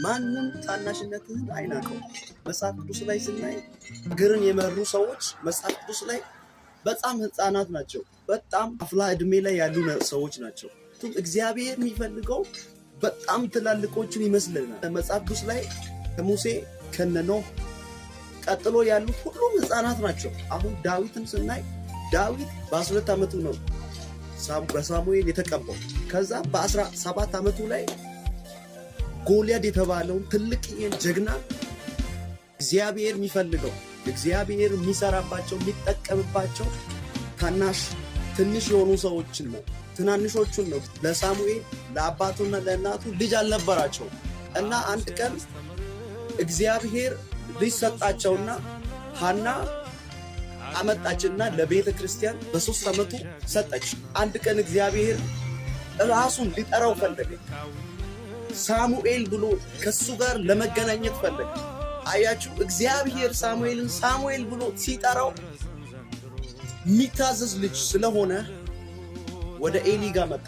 ማንም ታናሽነትህን አይናቀው። መጽሐፍ ቅዱስ ላይ ስናይ ግርን የመሩ ሰዎች መጽሐፍ ቅዱስ ላይ በጣም ህፃናት ናቸው። በጣም አፍላ እድሜ ላይ ያሉ ሰዎች ናቸው። እግዚአብሔር የሚፈልገው በጣም ትላልቆችን ይመስለናል። መጽሐፍ ቅዱስ ላይ ከሙሴ ከነኖህ ቀጥሎ ያሉት ሁሉም ህፃናት ናቸው። አሁን ዳዊትን ስናይ ዳዊት በ12 ዓመቱ ነው በሳሙኤል የተቀባው። ከዛ በ17 ዓመቱ ላይ ጎልያድ የተባለውን ትልቅ ጀግና እግዚአብሔር የሚፈልገው እግዚአብሔር የሚሰራባቸው የሚጠቀምባቸው ትንሽ የሆኑ ሰዎችን ነው፣ ትናንሾቹን ነው። ለሳሙኤል ለአባቱና ለእናቱ ልጅ አልነበራቸው እና አንድ ቀን እግዚአብሔር ልጅ ሰጣቸውና ሐና አመጣችና ለቤተ ክርስቲያን በ3 ዓመቱ ሰጠች። አንድ ቀን እግዚአብሔር ራሱን ሊጠራው ፈለገ። ሳሙኤል ብሎ ከሱ ጋር ለመገናኘት ፈለገ። አያችሁ፣ እግዚአብሔር ሳሙኤልን ሳሙኤል ብሎ ሲጠራው የሚታዘዝ ልጅ ስለሆነ ወደ ኤሊ ጋር መጣ።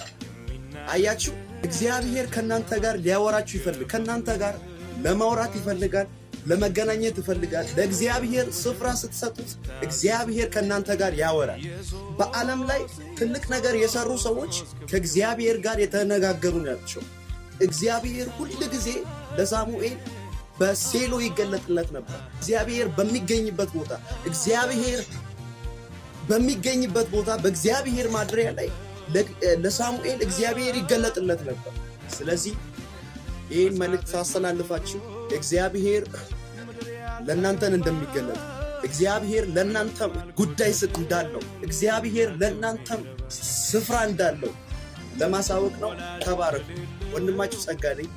አያችሁ፣ እግዚአብሔር ከናንተ ጋር ሊያወራችሁ ይፈልጋል። ከናንተ ጋር ለማውራት ይፈልጋል፣ ለመገናኘት ይፈልጋል። ለእግዚአብሔር ስፍራ ስትሰጡት እግዚአብሔር ከናንተ ጋር ያወራል። በዓለም ላይ ትልቅ ነገር የሰሩ ሰዎች ከእግዚአብሔር ጋር የተነጋገሩ ናቸው። እግዚአብሔር ሁል ጊዜ ለሳሙኤል በሴሎ ይገለጥለት ነበር። እግዚአብሔር በሚገኝበት ቦታ በእግዚአብሔር ማድሪያ ላይ ለሳሙኤል እግዚአብሔር ይገለጥለት ነበር። ስለዚህ ይህን መልእክት ሳስተላልፋችሁ እግዚአብሔር ለእናንተን እንደሚገለጥ እግዚአብሔር ለእናንተም ጉዳይ እንዳለው እግዚአብሔር ለእናንተም ስፍራ እንዳለው ለማሳወቅ ነው። ተባረኩ። ወንድማችሁ ጸጋ ነኝ።